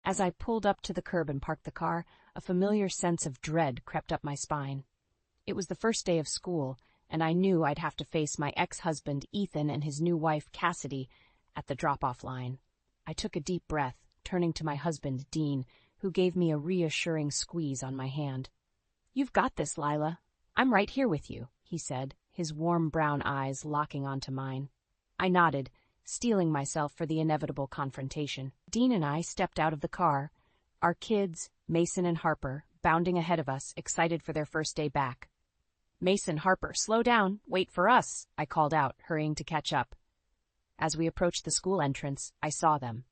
As I pulled up to the curb and parked the car, a familiar sense of dread crept up my spine. It was the first day of school, and I knew I'd have to face my ex-husband Ethan and his new wife Cassidy at the drop-off line. I took a deep breath, turning to my husband, Dean, who gave me a reassuring squeeze on my hand. "You've got this, Lila. I'm right here with you," he said, his warm brown eyes locking onto mine. I nodded, steeling myself for the inevitable confrontation. Dean and I stepped out of the car, our kids, Mason and Harper, bounding ahead of us, excited for their first day back. "Mason, Harper, slow down, wait for us," I called out, hurrying to catch up. As we approached the school entrance, I saw them.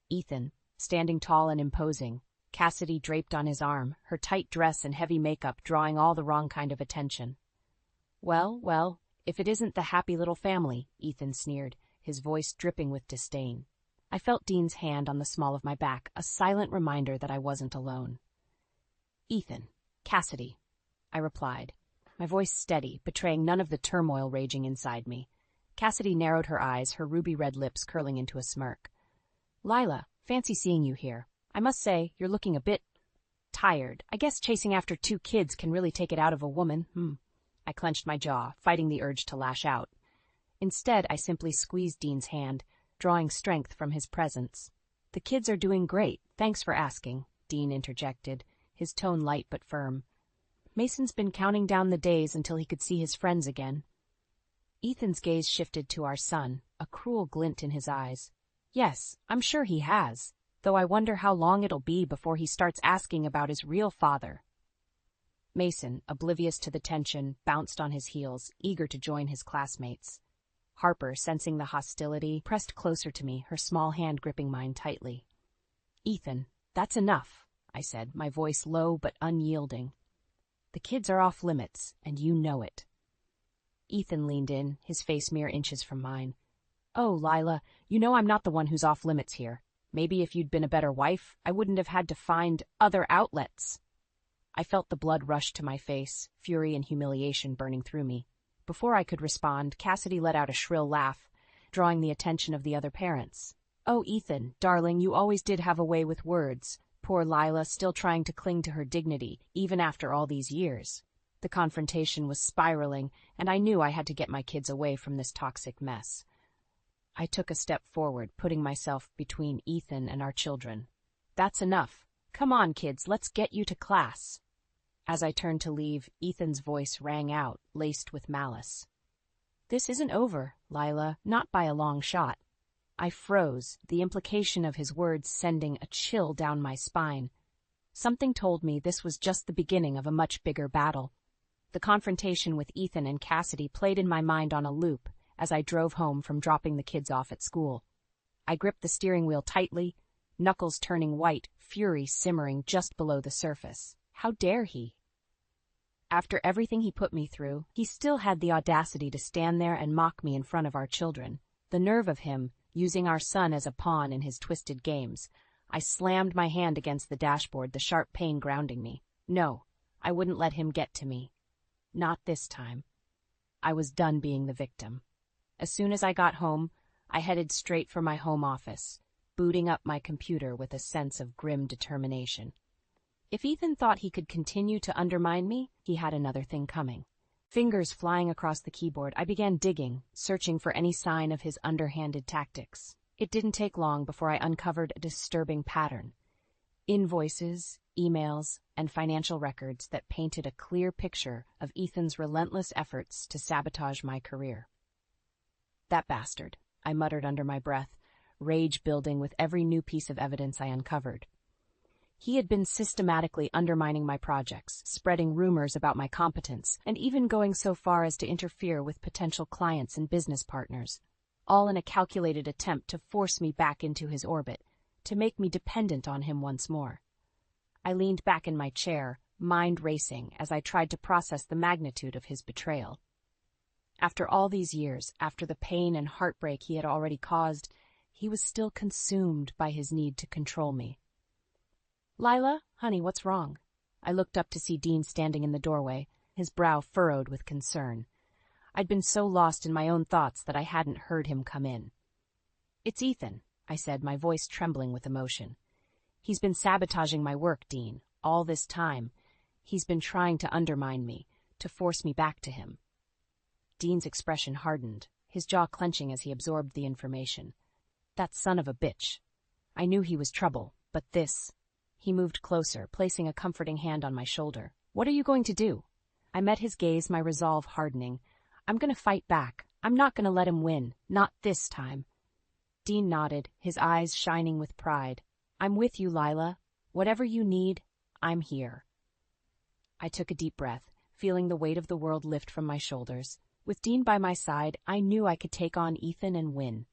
Ethan, standing tall and imposing, Cassidy draped on his arm, her tight dress and heavy makeup drawing all the wrong kind of attention. "Well, well, if it isn't the happy little family," Ethan sneered, his voice dripping with disdain. I felt Dean's hand on the small of my back, a silent reminder that I wasn't alone. "Ethan, Cassidy," I replied, my voice steady, betraying none of the turmoil raging inside me. Cassidy narrowed her eyes, her ruby-red lips curling into a smirk. "Lila, fancy seeing you here. I must say, you're looking a bit tired. I guess chasing after 2 kids can really take it out of a woman." I clenched my jaw, fighting the urge to lash out. Instead, I simply squeezed Dean's hand, drawing strength from his presence. "The kids are doing great, thanks for asking," Dean interjected, his tone light but firm. "Mason's been counting down the days until he could see his friends again." Ethan's gaze shifted to our son, a cruel glint in his eyes. "Yes, I'm sure he has, though I wonder how long it'll be before he starts asking about his real father." Mason, oblivious to the tension, bounced on his heels, eager to join his classmates. Harper, sensing the hostility, pressed closer to me, her small hand gripping mine tightly. "Ethan, that's enough," I said, my voice low but unyielding. "The kids are off limits, and you know it." Ethan leaned in, his face mere inches from mine. "Oh, Lila, you know I'm not the one who's off limits here. Maybe if you'd been a better wife, I wouldn't have had to find other outlets." I felt the blood rush to my face, fury and humiliation burning through me. Before I could respond, Cassidy let out a shrill laugh, drawing the attention of the other parents. "Oh, Ethan, darling, you always did have a way with words." Poor Lila, still trying to cling to her dignity, even after all these years. The confrontation was spiraling, and I knew I had to get my kids away from this toxic mess. I took a step forward, putting myself between Ethan and our children. "That's enough. Come on, kids, let's get you to class." As I turned to leave, Ethan's voice rang out, laced with malice. "This isn't over, Lila, not by a long shot." I froze, the implication of his words sending a chill down my spine. Something told me this was just the beginning of a much bigger battle. The confrontation with Ethan and Cassidy played in my mind on a loop as I drove home from dropping the kids off at school. I gripped the steering wheel tightly, knuckles turning white, fury simmering just below the surface. How dare he? After everything he put me through, he still had the audacity to stand there and mock me in front of our children. The nerve of him, using our son as a pawn in his twisted games. I slammed my hand against the dashboard, the sharp pain grounding me. No, I wouldn't let him get to me. Not this time. I was done being the victim. As soon as I got home, I headed straight for my home office, booting up my computer with a sense of grim determination. If Ethan thought he could continue to undermine me, he had another thing coming. Fingers flying across the keyboard, I began digging, searching for any sign of his underhanded tactics. It didn't take long before I uncovered a disturbing pattern. Invoices, emails, and financial records that painted a clear picture of Ethan's relentless efforts to sabotage my career. "That bastard," I muttered under my breath, rage building with every new piece of evidence I uncovered. He had been systematically undermining my projects, spreading rumors about my competence, and even going so far as to interfere with potential clients and business partners, all in a calculated attempt to force me back into his orbit, to make me dependent on him once more. I leaned back in my chair, mind racing, as I tried to process the magnitude of his betrayal. After all these years, after the pain and heartbreak he had already caused, he was still consumed by his need to control me. "Lila, honey, what's wrong?" I looked up to see Dean standing in the doorway, his brow furrowed with concern. I'd been so lost in my own thoughts that I hadn't heard him come in. "It's Ethan," I said, my voice trembling with emotion. He's been sabotaging my work, Dean, all this time. He's been trying to undermine me, to force me back to him. Dean's expression hardened, his jaw clenching as he absorbed the information. That son of a bitch. I knew he was trouble, but this... He moved closer, placing a comforting hand on my shoulder. What are you going to do? I met his gaze, my resolve hardening. I'm going to fight back. I'm not going to let him win. Not this time. Dean nodded, his eyes shining with pride. I'm with you, Lila. Whatever you need, I'm here. I took a deep breath, feeling the weight of the world lift from my shoulders. With Dean by my side, I knew I could take on Ethan and win.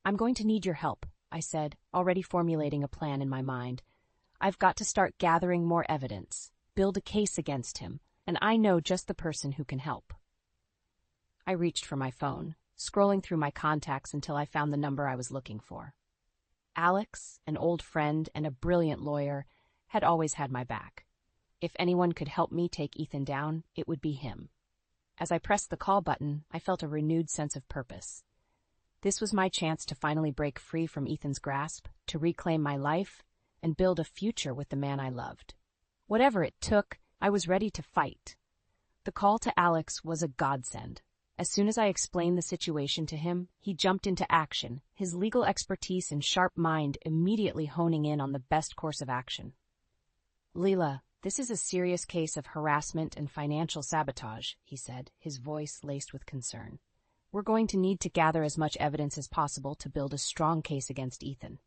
I'm going to need your help, I said, already formulating a plan in my mind. I've got to start gathering more evidence, build a case against him, and I know just the person who can help. I reached for my phone, scrolling through my contacts until I found the number I was looking for. Alex, an old friend and a brilliant lawyer, had always had my back. If anyone could help me take Ethan down, it would be him. As I pressed the call button, I felt a renewed sense of purpose. This was my chance to finally break free from Ethan's grasp, to reclaim my life, and build a future with the man I loved. Whatever it took, I was ready to fight. The call to Alex was a godsend. As soon as I explained the situation to him, he jumped into action, his legal expertise and sharp mind immediately honing in on the best course of action. Leela, this is a serious case of harassment and financial sabotage, he said, his voice laced with concern. We're going to need to gather as much evidence as possible to build a strong case against Ethan.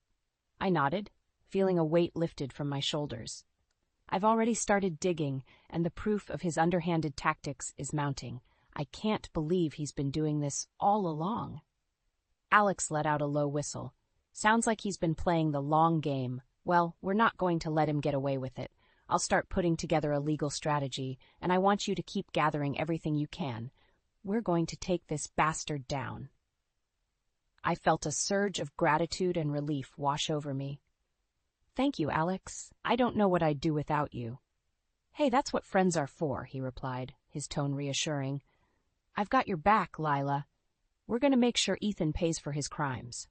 I nodded, feeling a weight lifted from my shoulders. I've already started digging, and the proof of his underhanded tactics is mounting. I can't believe he's been doing this all along. Alex let out a low whistle. Sounds like he's been playing the long game. Well, we're not going to let him get away with it. I'll start putting together a legal strategy, and I want you to keep gathering everything you can. We're going to take this bastard down. I felt a surge of gratitude and relief wash over me. Thank you, Alex. I don't know what I'd do without you. Hey, that's what friends are for, he replied, his tone reassuring. I've got your back, Lila. We're going to make sure Ethan pays for his crimes.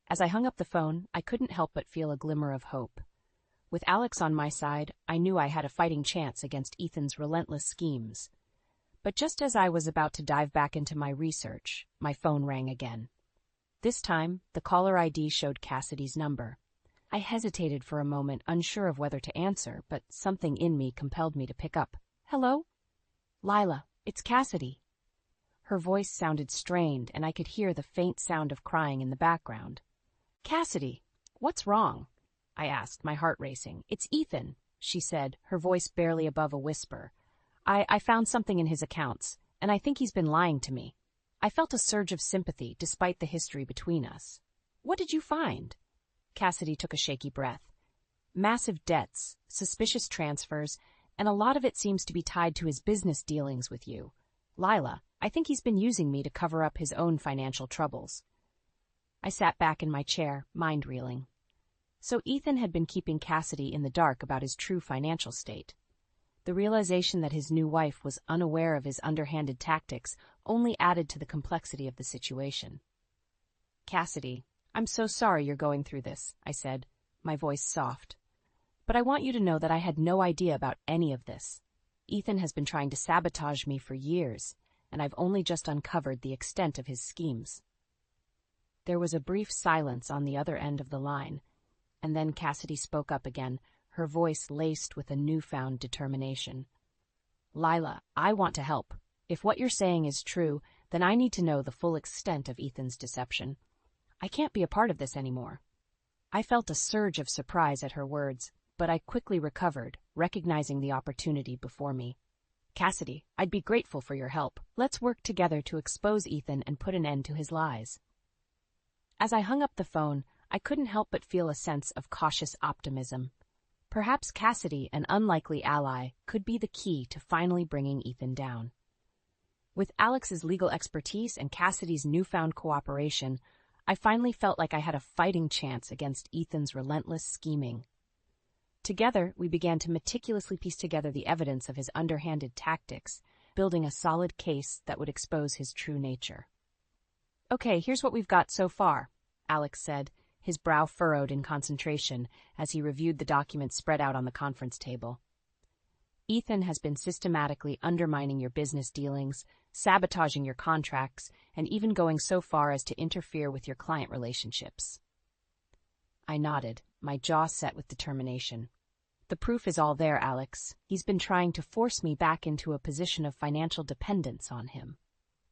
As I hung up the phone, I couldn't help but feel a glimmer of hope. With Alex on my side, I knew I had a fighting chance against Ethan's relentless schemes. But just as I was about to dive back into my research, my phone rang again. This time, the caller ID showed Cassidy's number. I hesitated for a moment, unsure of whether to answer, but something in me compelled me to pick up. Hello? Lila, it's Cassidy. Her voice sounded strained, and I could hear the faint sound of crying in the background. Cassidy, what's wrong? I asked, my heart racing. It's Ethan, she said, her voice barely above a whisper. I found something in his accounts, and I think he's been lying to me. I felt a surge of sympathy despite the history between us. What did you find? Cassidy took a shaky breath. Massive debts, suspicious transfers, and a lot of it seems to be tied to his business dealings with you. Lila, I think he's been using me to cover up his own financial troubles. I sat back in my chair, mind reeling. So Ethan had been keeping Cassidy in the dark about his true financial state. The realization that his new wife was unaware of his underhanded tactics only added to the complexity of the situation. Cassidy, I'm so sorry you're going through this, I said, my voice soft. But I want you to know that I had no idea about any of this. Ethan has been trying to sabotage me for years, and I've only just uncovered the extent of his schemes. There was a brief silence on the other end of the line, and then Cassidy spoke up again, her voice laced with a newfound determination. Lila, I want to help. If what you're saying is true, then I need to know the full extent of Ethan's deception. I can't be a part of this anymore. I felt a surge of surprise at her words, but I quickly recovered, recognizing the opportunity before me. Cassidy, I'd be grateful for your help. Let's work together to expose Ethan and put an end to his lies. As I hung up the phone, I couldn't help but feel a sense of cautious optimism. Perhaps Cassidy, an unlikely ally, could be the key to finally bringing Ethan down. With Alex's legal expertise and Cassidy's newfound cooperation, I finally felt like I had a fighting chance against Ethan's relentless scheming. Together, we began to meticulously piece together the evidence of his underhanded tactics, building a solid case that would expose his true nature. Okay, here's what we've got so far, Alex said, his brow furrowed in concentration as he reviewed the documents spread out on the conference table. Ethan has been systematically undermining your business dealings, sabotaging your contracts, and even going so far as to interfere with your client relationships. I nodded, my jaw set with determination. The proof is all there, Alex. He's been trying to force me back into a position of financial dependence on him.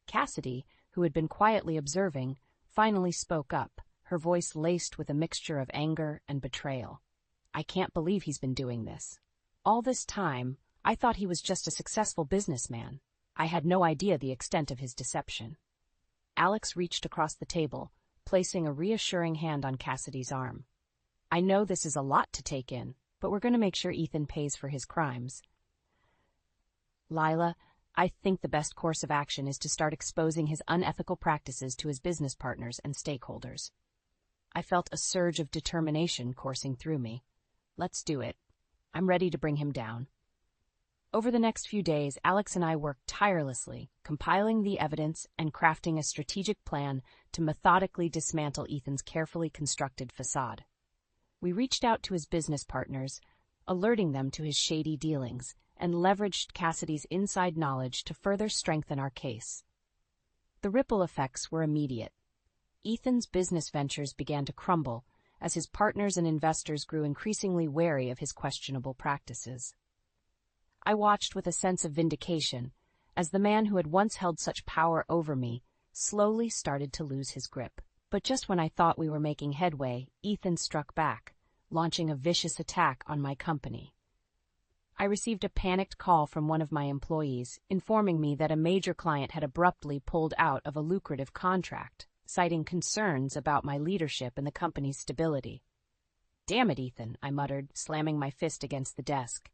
Cassidy, who had been quietly observing, finally spoke up, her voice laced with a mixture of anger and betrayal. I can't believe he's been doing this. All this time, I thought he was just a successful businessman. I had no idea the extent of his deception. Alex reached across the table, placing a reassuring hand on Cassidy's arm. I know this is a lot to take in, but we're going to make sure Ethan pays for his crimes. Lila, I think the best course of action is to start exposing his unethical practices to his business partners and stakeholders. I felt a surge of determination coursing through me. Let's do it. I'm ready to bring him down. Over the next few days, Alex and I worked tirelessly, compiling the evidence and crafting a strategic plan to methodically dismantle Ethan's carefully constructed facade. We reached out to his business partners, alerting them to his shady dealings, and leveraged Cassidy's inside knowledge to further strengthen our case. The ripple effects were immediate. Ethan's business ventures began to crumble as his partners and investors grew increasingly wary of his questionable practices. I watched with a sense of vindication as the man who had once held such power over me slowly started to lose his grip. But just when I thought we were making headway, Ethan struck back, launching a vicious attack on my company. I received a panicked call from one of my employees, informing me that a major client had abruptly pulled out of a lucrative contract, citing concerns about my leadership and the company's stability. "Damn it, Ethan," I muttered, slamming my fist against the desk.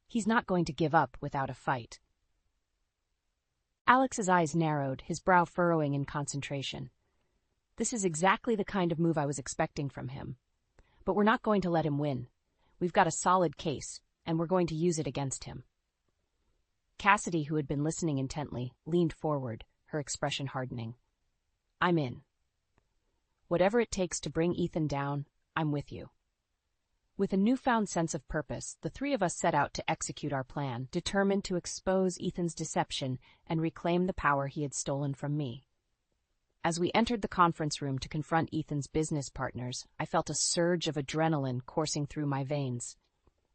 "He's not going to give up without a fight." Alex's eyes narrowed, his brow furrowing in concentration. This is exactly the kind of move I was expecting from him. But we're not going to let him win. We've got a solid case, and we're going to use it against him. Cassidy, who had been listening intently, leaned forward, her expression hardening. "I'm in. Whatever it takes to bring Ethan down, I'm with you." With a newfound sense of purpose, the three of us set out to execute our plan, determined to expose Ethan's deception and reclaim the power he had stolen from me. As we entered the conference room to confront Ethan's business partners, I felt a surge of adrenaline coursing through my veins.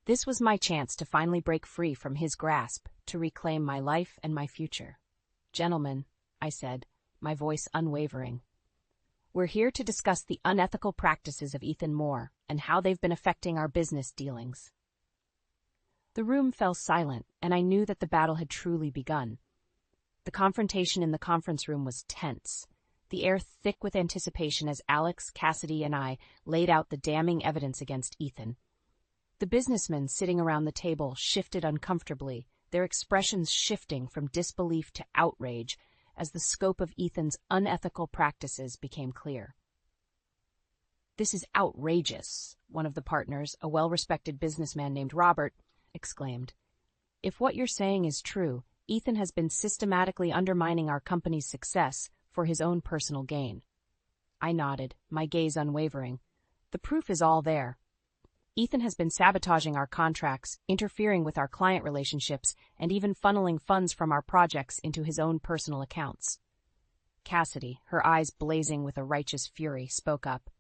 This was my chance to finally break free from his grasp, to reclaim my life and my future. "Gentlemen," I said, my voice unwavering, "we're here to discuss the unethical practices of Ethan Moore and how they've been affecting our business dealings." The room fell silent, and I knew that the battle had truly begun. The confrontation in the conference room was tense, the air thick with anticipation as Alex, Cassidy, and I laid out the damning evidence against Ethan. The businessmen sitting around the table shifted uncomfortably, their expressions shifting from disbelief to outrage as the scope of Ethan's unethical practices became clear. "This is outrageous," one of the partners, a well-respected businessman named Robert, exclaimed. "If what you're saying is true, Ethan has been systematically undermining our company's success for his own personal gain." I nodded, my gaze unwavering. "The proof is all there. Ethan has been sabotaging our contracts, interfering with our client relationships, and even funneling funds from our projects into his own personal accounts." Cassidy, her eyes blazing with a righteous fury, spoke up.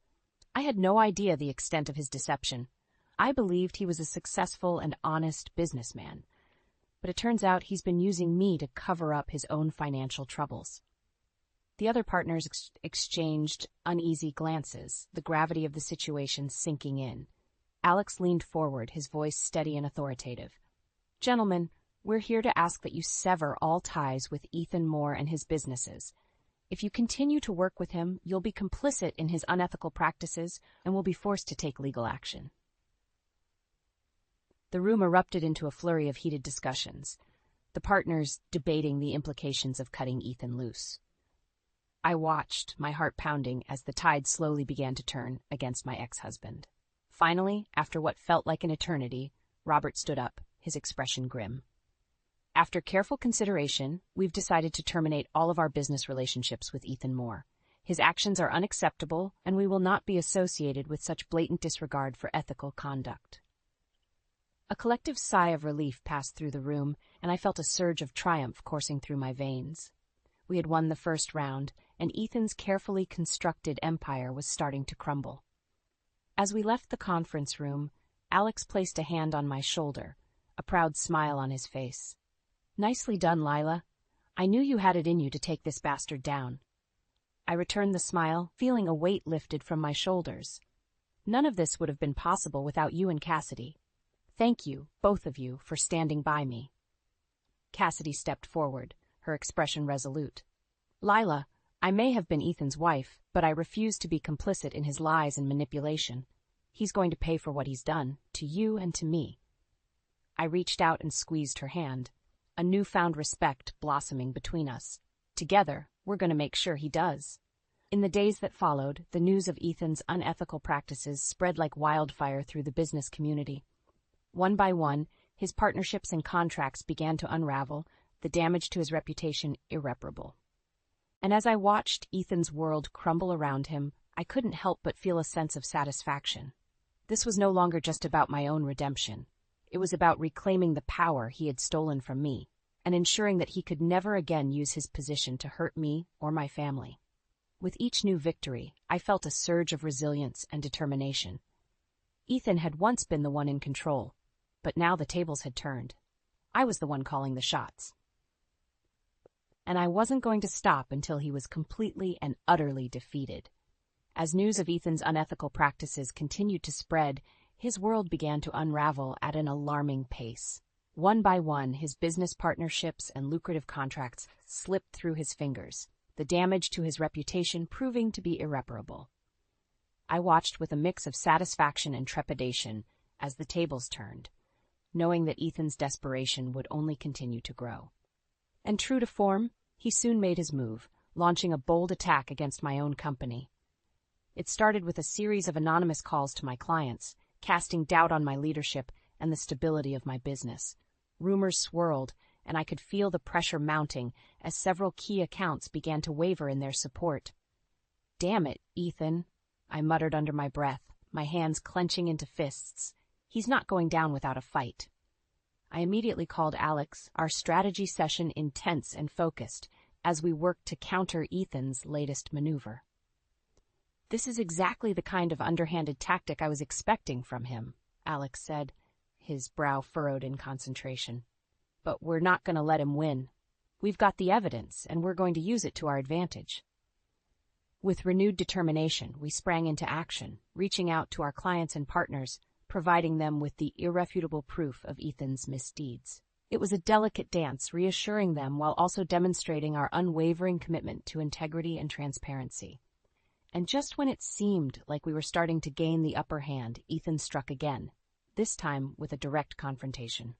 "I had no idea the extent of his deception. I believed he was a successful and honest businessman. But it turns out he's been using me to cover up his own financial troubles." The other partners exchanged uneasy glances, the gravity of the situation sinking in. Alex leaned forward, his voice steady and authoritative. "Gentlemen, we're here to ask that you sever all ties with Ethan Moore and his businesses. If you continue to work with him, you'll be complicit in his unethical practices and will be forced to take legal action." The room erupted into a flurry of heated discussions, the partners debating the implications of cutting Ethan loose. I watched, my heart pounding, as the tide slowly began to turn against my ex-husband. Finally, after what felt like an eternity, Robert stood up, his expression grim. "After careful consideration, we've decided to terminate all of our business relationships with Ethan Moore. His actions are unacceptable, and we will not be associated with such blatant disregard for ethical conduct." A collective sigh of relief passed through the room, and I felt a surge of triumph coursing through my veins. We had won the first round, and Ethan's carefully constructed empire was starting to crumble. As we left the conference room, Alex placed a hand on my shoulder, a proud smile on his face. "Nicely done, Lila. I knew you had it in you to take this bastard down." I returned the smile, feeling a weight lifted from my shoulders. None of this would have been possible without you and Cassidy. Thank you, both of you, for standing by me. Cassidy stepped forward, her expression resolute. "Lila, I may have been Ethan's wife, but I refuse to be complicit in his lies and manipulation. He's going to pay for what he's done, to you and to me." I reached out and squeezed her hand, a newfound respect blossoming between us. Together, we're going to make sure he does. In the days that followed, the news of Ethan's unethical practices spread like wildfire through the business community. One by one, his partnerships and contracts began to unravel, the damage to his reputation irreparable. And as I watched Ethan's world crumble around him, I couldn't help but feel a sense of satisfaction. This was no longer just about my own redemption. It was about reclaiming the power he had stolen from me, and ensuring that he could never again use his position to hurt me or my family. With each new victory, I felt a surge of resilience and determination. Ethan had once been the one in control, but now the tables had turned. I was the one calling the shots. And I wasn't going to stop until he was completely and utterly defeated. As news of Ethan's unethical practices continued to spread, his world began to unravel at an alarming pace. One by one, his business partnerships and lucrative contracts slipped through his fingers, the damage to his reputation proving to be irreparable. I watched with a mix of satisfaction and trepidation as the tables turned, knowing that Ethan's desperation would only continue to grow. And true to form, he soon made his move, launching a bold attack against my own company. It started with a series of anonymous calls to my clients, casting doubt on my leadership and the stability of my business. Rumors swirled, and I could feel the pressure mounting as several key accounts began to waver in their support. "Damn it, Ethan," I muttered under my breath, my hands clenching into fists. "He's not going down without a fight." I immediately called Alex, our strategy session intense and focused, as we worked to counter Ethan's latest maneuver. "This is exactly the kind of underhanded tactic I was expecting from him," Alex said, his brow furrowed in concentration. "But we're not going to let him win. We've got the evidence, and we're going to use it to our advantage." With renewed determination, we sprang into action, reaching out to our clients and partners, providing them with the irrefutable proof of Ethan's misdeeds. It was a delicate dance, reassuring them while also demonstrating our unwavering commitment to integrity and transparency. And just when it seemed like we were starting to gain the upper hand, Ethan struck again, this time with a direct confrontation.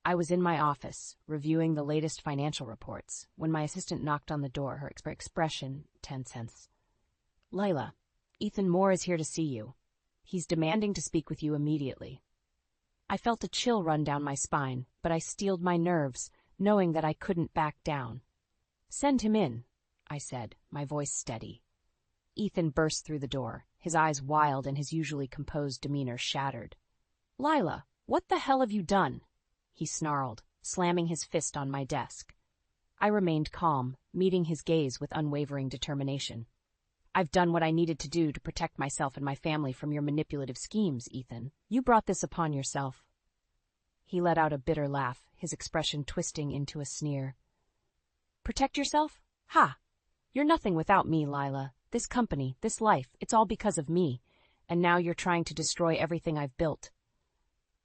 I was in my office, reviewing the latest financial reports, when my assistant knocked on the door, her expression tense. "Lila, Ethan Moore is here to see you. He's demanding to speak with you immediately." I felt a chill run down my spine, but I steeled my nerves, knowing that I couldn't back down. "Send him in," I said, my voice steady. Ethan burst through the door, his eyes wild and his usually composed demeanor shattered. "Lila, what the hell have you done?" he snarled, slamming his fist on my desk. I remained calm, meeting his gaze with unwavering determination. "I've done what I needed to do to protect myself and my family from your manipulative schemes, Ethan. You brought this upon yourself." He let out a bitter laugh, his expression twisting into a sneer. "Protect yourself? Ha! You're nothing without me, Lila. This company, this life, it's all because of me, and now you're trying to destroy everything I've built."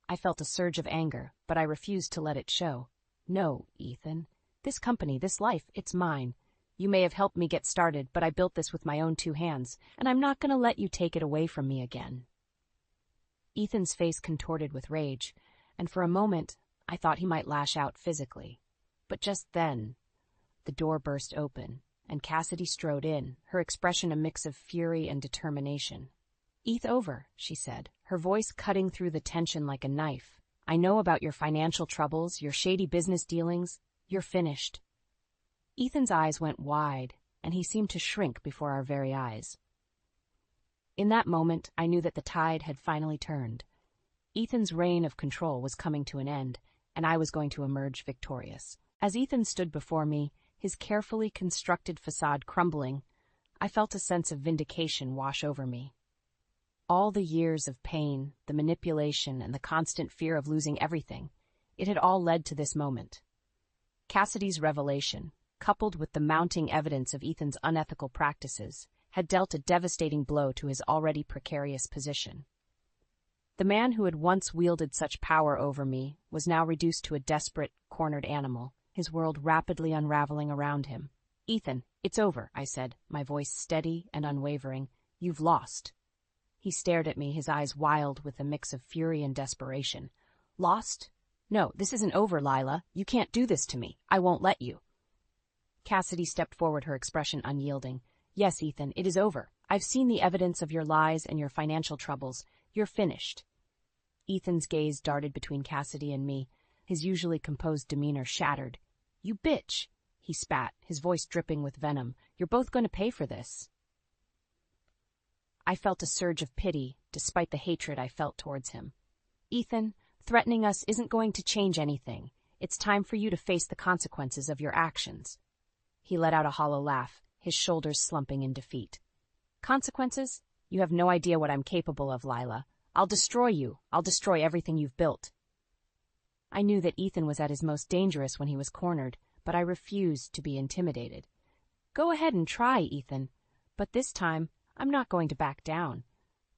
I felt a surge of anger, but I refused to let it show. "No, Ethan. This company, this life, it's mine. You may have helped me get started, but I built this with my own 2 hands, and I'm not going to let you take it away from me again." Ethan's face contorted with rage, and for a moment I thought he might lash out physically. But just then, the door burst open, and Cassidy strode in, her expression a mix of fury and determination. "Eth over," she said, her voice cutting through the tension like a knife. "I know about your financial troubles, your shady business dealings. You're finished." Ethan's eyes went wide, and he seemed to shrink before our very eyes. In that moment, I knew that the tide had finally turned. Ethan's reign of control was coming to an end, and I was going to emerge victorious. As Ethan stood before me, his carefully constructed facade crumbling, I felt a sense of vindication wash over me. All the years of pain, the manipulation, and the constant fear of losing everything, it had all led to this moment. Cassidy's revelation, coupled with the mounting evidence of Ethan's unethical practices, had dealt a devastating blow to his already precarious position. The man who had once wielded such power over me was now reduced to a desperate, cornered animal, his world rapidly unraveling around him. "Ethan, it's over," I said, my voice steady and unwavering. "You've lost." He stared at me, his eyes wild with a mix of fury and desperation. "Lost? No, this isn't over, Lila. You can't do this to me. I won't let you." Cassidy stepped forward, her expression unyielding. "Yes, Ethan, it is over. I've seen the evidence of your lies and your financial troubles. You're finished." Ethan's gaze darted between Cassidy and me, his usually composed demeanor shattered. "You bitch!" he spat, his voice dripping with venom. "You're both going to pay for this." I felt a surge of pity, despite the hatred I felt towards him. "Ethan, threatening us isn't going to change anything. It's time for you to face the consequences of your actions." He let out a hollow laugh, his shoulders slumping in defeat. "Consequences? You have no idea what I'm capable of, Lila. I'll destroy you. I'll destroy everything you've built." I knew that Ethan was at his most dangerous when he was cornered, but I refused to be intimidated. "Go ahead and try, Ethan. But this time, I'm not going to back down.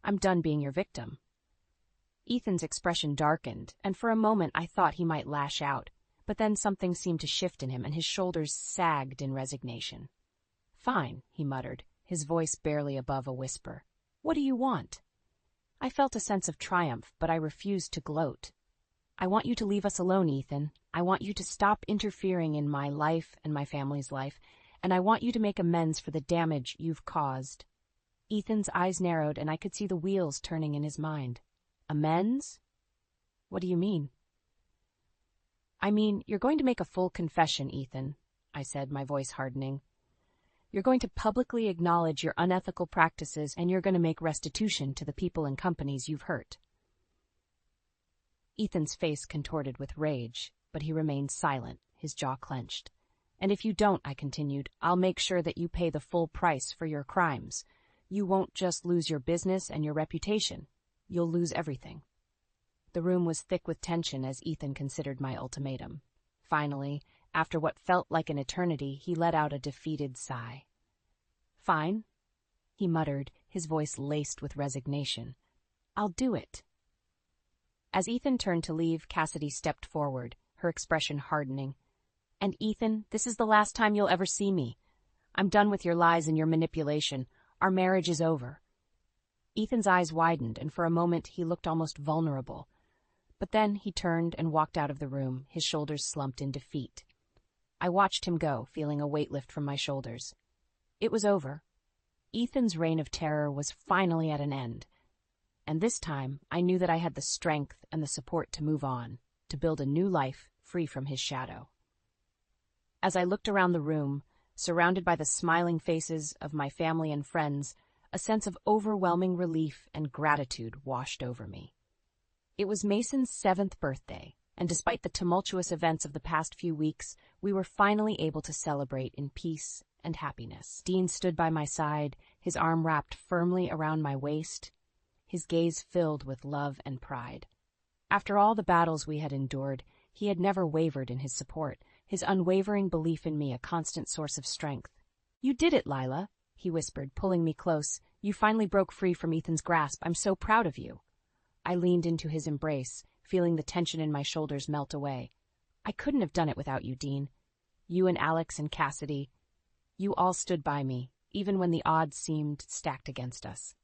I'm done being your victim." Ethan's expression darkened, and for a moment I thought he might lash out, but then something seemed to shift in him, and his shoulders sagged in resignation. "Fine," he muttered, his voice barely above a whisper. "What do you want?" I felt a sense of triumph, but I refused to gloat. "I want you to leave us alone, Ethan. I want you to stop interfering in my life and my family's life, and I want you to make amends for the damage you've caused." Ethan's eyes narrowed, and I could see the wheels turning in his mind. "Amends? What do you mean?" "I mean, you're going to make a full confession, Ethan," I said, my voice hardening. "You're going to publicly acknowledge your unethical practices, and you're going to make restitution to the people and companies you've hurt." Ethan's face contorted with rage, but he remained silent, his jaw clenched. "And if you don't," I continued, "I'll make sure that you pay the full price for your crimes. You won't just lose your business and your reputation. You'll lose everything." The room was thick with tension as Ethan considered my ultimatum. Finally, after what felt like an eternity, he let out a defeated sigh. "Fine," he muttered, his voice laced with resignation. "I'll do it." As Ethan turned to leave, Cassidy stepped forward, her expression hardening. "And Ethan, this is the last time you'll ever see me. I'm done with your lies and your manipulation. Our marriage is over." Ethan's eyes widened, and for a moment he looked almost vulnerable. But then he turned and walked out of the room, his shoulders slumped in defeat. I watched him go, feeling a weight lift from my shoulders. It was over. Ethan's reign of terror was finally at an end. And this time, I knew that I had the strength and the support to move on, to build a new life free from his shadow. As I looked around the room, surrounded by the smiling faces of my family and friends, a sense of overwhelming relief and gratitude washed over me. It was Mason's 7th birthday, and despite the tumultuous events of the past few weeks, we were finally able to celebrate in peace and happiness. Dean stood by my side, his arm wrapped firmly around my waist, his gaze filled with love and pride. After all the battles we had endured, he had never wavered in his support, his unwavering belief in me a constant source of strength. "You did it, Lila," he whispered, pulling me close. "You finally broke free from Ethan's grasp. I'm so proud of you." I leaned into his embrace, feeling the tension in my shoulders melt away. "I couldn't have done it without you, Dean. You and Alex and Cassidy, you all stood by me, even when the odds seemed stacked against us."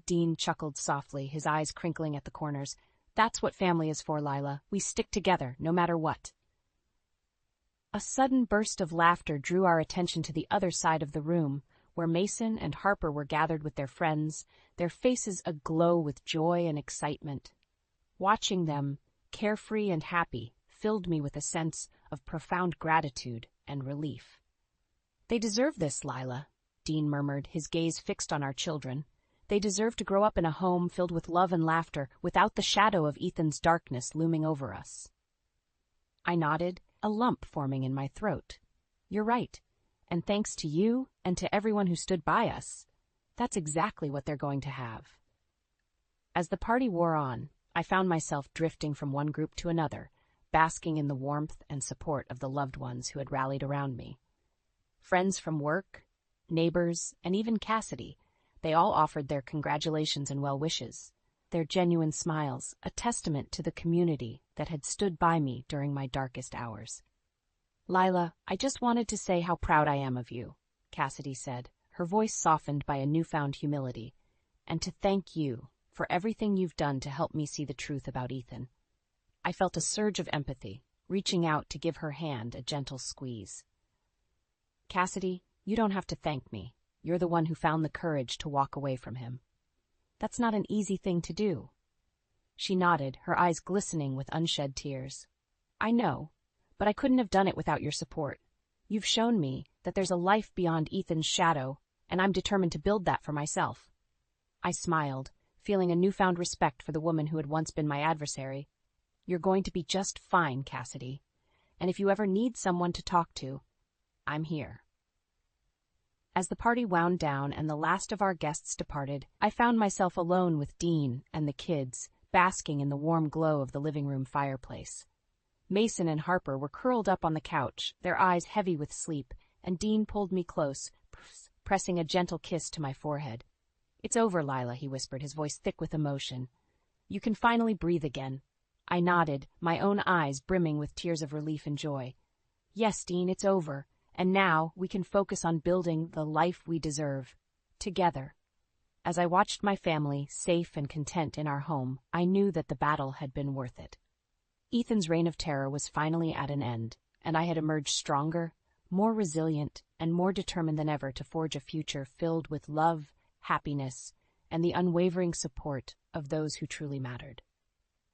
Dean chuckled softly, his eyes crinkling at the corners. "That's what family is for, Lila. We stick together, no matter what." A sudden burst of laughter drew our attention to the other side of the room, where Mason and Harper were gathered with their friends, their faces aglow with joy and excitement. Watching them, carefree and happy, filled me with a sense of profound gratitude and relief. They deserve this, Lila, Dean murmured, his gaze fixed on our children. They deserve to grow up in a home filled with love and laughter, without the shadow of Ethan's darkness looming over us. I nodded, a lump forming in my throat. You're right, and thanks to you and to everyone who stood by us, that's exactly what they're going to have. As the party wore on, I found myself drifting from one group to another, basking in the warmth and support of the loved ones who had rallied around me. Friends from work, neighbors, and even Cassidy, they all offered their congratulations and well wishes, their genuine smiles, a testament to the community that had stood by me during my darkest hours. Lila, I just wanted to say how proud I am of you, Cassidy said, her voice softened by a newfound humility, and to thank you for everything you've done to help me see the truth about Ethan. I felt a surge of empathy, reaching out to give her hand a gentle squeeze. Cassidy, you don't have to thank me. You're the one who found the courage to walk away from him. That's not an easy thing to do. She nodded, her eyes glistening with unshed tears. I know, but I couldn't have done it without your support. You've shown me that there's a life beyond Ethan's shadow, and I'm determined to build that for myself. I smiled, feeling a newfound respect for the woman who had once been my adversary. You're going to be just fine, Cassidy. And if you ever need someone to talk to, I'm here. As the party wound down and the last of our guests departed, I found myself alone with Dean and the kids, basking in the warm glow of the living room fireplace. Mason and Harper were curled up on the couch, their eyes heavy with sleep, and Dean pulled me close, pressing a gentle kiss to my forehead. It's over, Lila, he whispered, his voice thick with emotion. You can finally breathe again. I nodded, my own eyes brimming with tears of relief and joy. Yes, Dean, it's over. And now we can focus on building the life we deserve, together. As I watched my family, safe and content in our home, I knew that the battle had been worth it. Ethan's reign of terror was finally at an end, and I had emerged stronger, more resilient, and more determined than ever to forge a future filled with love, happiness, and the unwavering support of those who truly mattered.